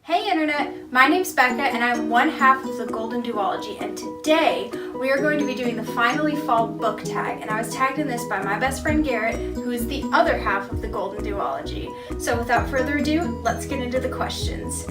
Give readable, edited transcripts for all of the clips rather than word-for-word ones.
Hey Internet, my name's Becca and I'm one half of the Golden Duology, and today we are going to be doing the Finally Fall book tag, and I was tagged in this by my best friend Garrett, who is the other half of the Golden Duology. So without further ado, let's get into the questions.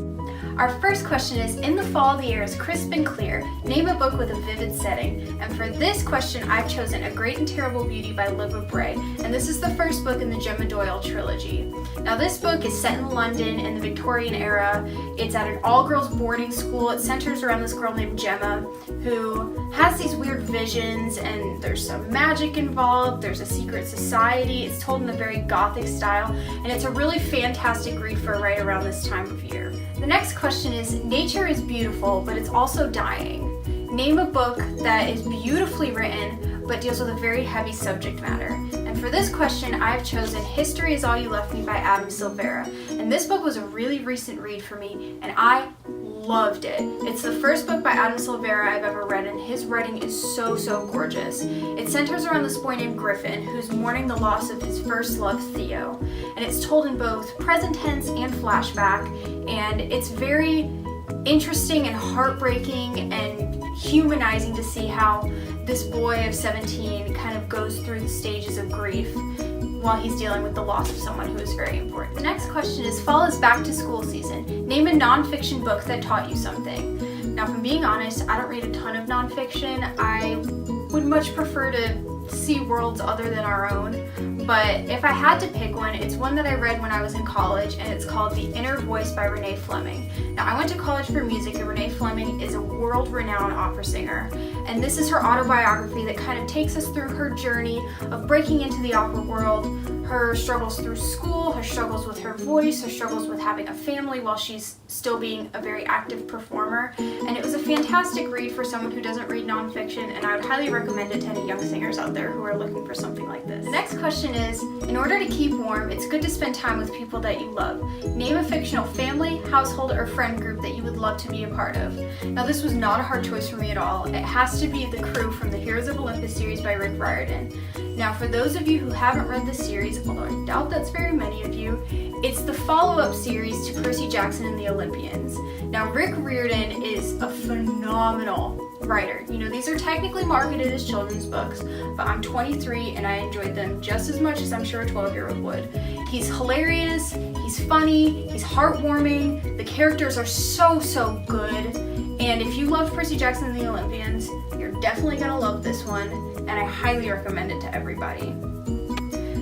Our first question is, in the fall the air is crisp and clear, name a book with a vivid setting. And for this question I've chosen A Great and Terrible Beauty by Libba Bray, and this is the first book in the Gemma Doyle trilogy. Now this book is set in London in the Victorian era. It's at an all-girls boarding school. It centers around this girl named Gemma who has these weird visions, and there's some magic involved, there's a secret society. It's told in a very gothic style, and it's a really fantastic read for right around this time of year. The next question is, nature is beautiful, but it's also dying. Name a book that is beautifully written, but deals with a very heavy subject matter. And for this question, I've chosen History Is All You Left Me by Adam Silvera. And this book was a really recent read for me, and I loved it. It's the first book by Adam Silvera I've ever read, and his writing is so gorgeous. It centers around this boy named Griffin, who's mourning the loss of his first love, Theo. And it's told in both present tense and flashback, and it's very interesting and heartbreaking and humanizing to see how this boy of 17 kind of goes through the stages of grief while he's dealing with the loss of someone who is very important. The next question is, fall is back to school season. Name a nonfiction book that taught you something. Now, if I'm being honest, I don't read a ton of nonfiction. I would much prefer to see worlds other than our own, but if I had to pick one, it's one that I read when I was in college, and it's called The Inner Voice by Renee Fleming. Now, I went to college for music, and Renee Fleming is a world-renowned opera singer, and this is her autobiography that kind of takes us through her journey of breaking into the opera world, her struggles through school, her struggles with her voice, her struggles with having a family while she's still being a very active performer. And it was a fantastic read for someone who doesn't read nonfiction, and I would highly recommend it to any young singers out there who are looking for something like this. The next question is, in order to keep warm, it's good to spend time with people that you love. Name a fictional family, household, or friend group that you would love to be a part of. Now, this was not a hard choice for me at all. It has to be the crew from the Heroes of Olympus series by Rick Riordan. Now, for those of you who haven't read the series, although I doubt that's very many of you, it's the follow-up series to Percy Jackson and the Olympians. Now, Rick Riordan is a phenomenal writer. You know, these are technically marketed as children's books, but I'm 23 and I enjoyed them just as much as I'm sure a 12-year-old would. He's hilarious, he's funny, he's heartwarming, the characters are so good, and if you loved Percy Jackson and the Olympians, you're definitely gonna love this one, and I highly recommend it to everybody.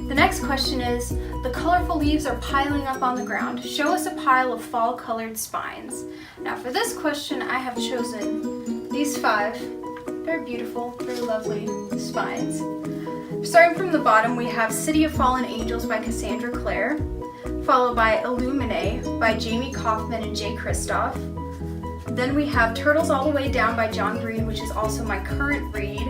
The next question is, the colorful leaves are piling up on the ground. Show us a pile of fall-colored spines. Now for this question, I have chosen these 5 very beautiful, very lovely spines. Starting from the bottom, we have City of Fallen Angels by Cassandra Clare, followed by Illuminae by Jamie Kaufman and Jay Kristoff. Then we have Turtles All the Way Down by John Green, which is also my current read.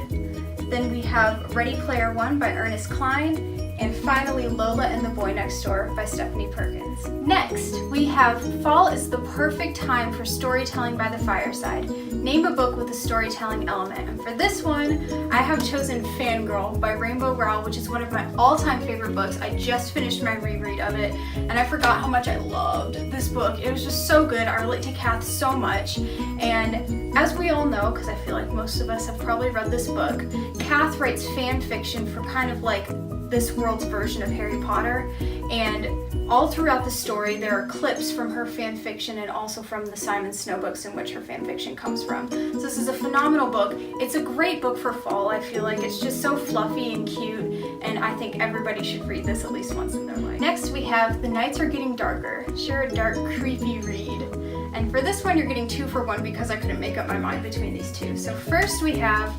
Then we have Ready Player One by Ernest Cline. And finally, Lola and the Boy Next Door by Stephanie Perkins. Next, we have Fall is the perfect time for storytelling by the fireside. Name a book with a storytelling element. And for this one, I have chosen Fangirl by Rainbow Rowell, which is one of my all-time favorite books. I just finished my reread of it, and I forgot how much I loved this book. It was just so good. I relate to Kath so much. And as we all know, because I feel like most of us have probably read this book, Kath writes fan fiction for kind of like this world's version of Harry Potter, and all throughout the story there are clips from her fan fiction and also from the Simon Snow books in which her fan fiction comes from. So this is a phenomenal book. It's a great book for fall. I feel like it's just so fluffy and cute, and I think everybody should read this at least once in their life. Next we have The Nights Are Getting Darker. Sure, a dark, creepy read. And for this one, you're getting 2 for 1 because I couldn't make up my mind between these two. So first we have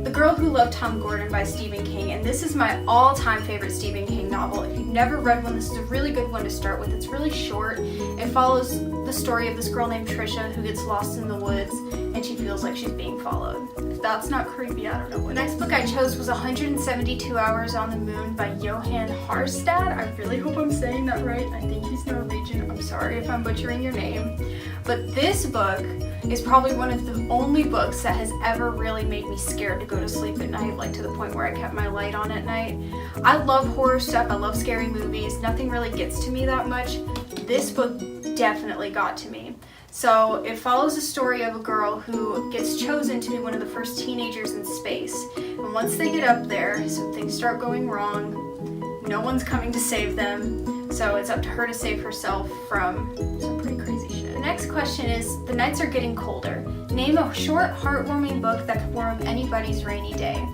The Girl Who Loved Tom Gordon by Stephen King, and this is my all-time favorite Stephen King novel. If you've never read one, this is a really good one to start with. It's really short. It follows the story of this girl named Trisha who gets lost in the woods, and she feels like she's being followed. If that's not creepy, I don't know what. The next book I chose was 172 Hours on the Moon by Johan Harstad. I really hope I'm saying that right. I think he's Norwegian. I'm sorry if I'm butchering your name. But this book is probably one of the only books that has ever really made me scared to go to sleep at night, like to the point where I kept my light on at night. I love horror stuff, I love scary movies, nothing really gets to me that much. This book definitely got to me. So it follows the story of a girl who gets chosen to be one of the first teenagers in space. And once they get up there, some things start going wrong. No one's coming to save them. So it's up to her to save herself from some pretty crazy shit. The next question is, the nights are getting colder. Name a short, heartwarming book that could warm anybody's rainy day.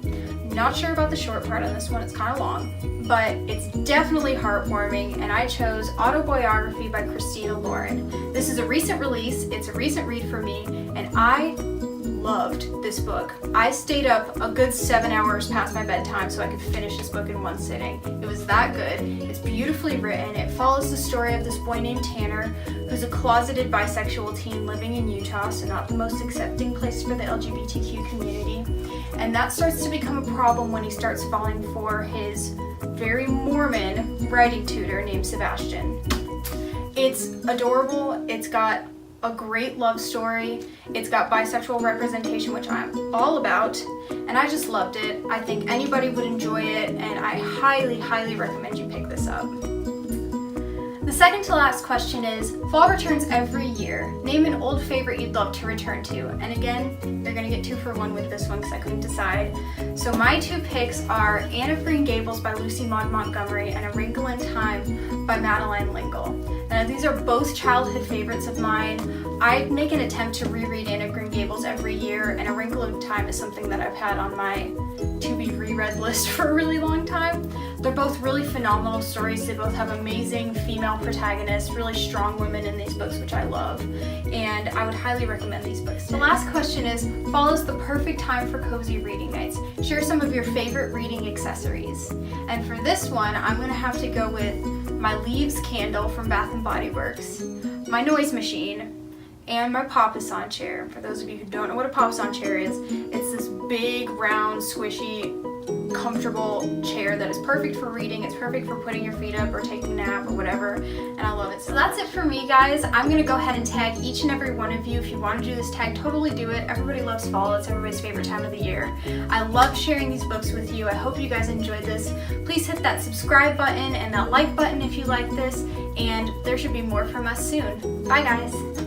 Not sure about the short part on this one, it's kind of long, but it's definitely heartwarming, and I chose Autobiography by Christina Lauren. This is a recent release, it's a recent read for me, and I loved this book. I stayed up a good 7 hours past my bedtime so I could finish this book in one sitting. It was that good. It's beautifully written. It follows the story of this boy named Tanner, who's a closeted bisexual teen living in Utah, so not the most accepting place for the LGBTQ community. And that starts to become a problem when he starts falling for his very Mormon writing tutor named Sebastian. It's adorable. It's got a great love story. It's got bisexual representation, which I'm all about, and I just loved it. I think anybody would enjoy it, and I highly, highly recommend you pick this up. The second to last question is, fall returns every year. Name an old favorite you'd love to return to. And again, you're gonna get 2 for 1 with this one because I couldn't decide. So my 2 picks are Anne of Green Gables by Lucy Maud Montgomery and A Wrinkle in Time by Madeleine L'Engle. Now these are both childhood favorites of mine. I make an attempt to reread Anne of Green Gables every year, and A Wrinkle in Time is something that I've had on my to-be reread list for a really long time. They're both really phenomenal stories. They both have amazing female protagonists, really strong women in these books, which I love, and I would highly recommend these books. The last question is, fall is the perfect time for cozy reading nights. Share some of your favorite reading accessories. And for this one, I'm gonna have to go with my Leaves candle from Bath & Body Works, my noise machine, and my Papasan chair. For those of you who don't know what a Papasan chair is, it's this big, round, squishy, comfortable chair that is perfect for reading. It's perfect for putting your feet up or taking a nap or whatever, and I love it. So that's it for me, guys. I'm gonna go ahead and tag each and every one of you. If you want to do this tag, totally do it. Everybody loves fall. It's everybody's favorite time of the year. I love sharing these books with you. I hope you guys enjoyed this. Please hit that subscribe button and that like button if you like this, and there should be more from us soon. Bye, guys.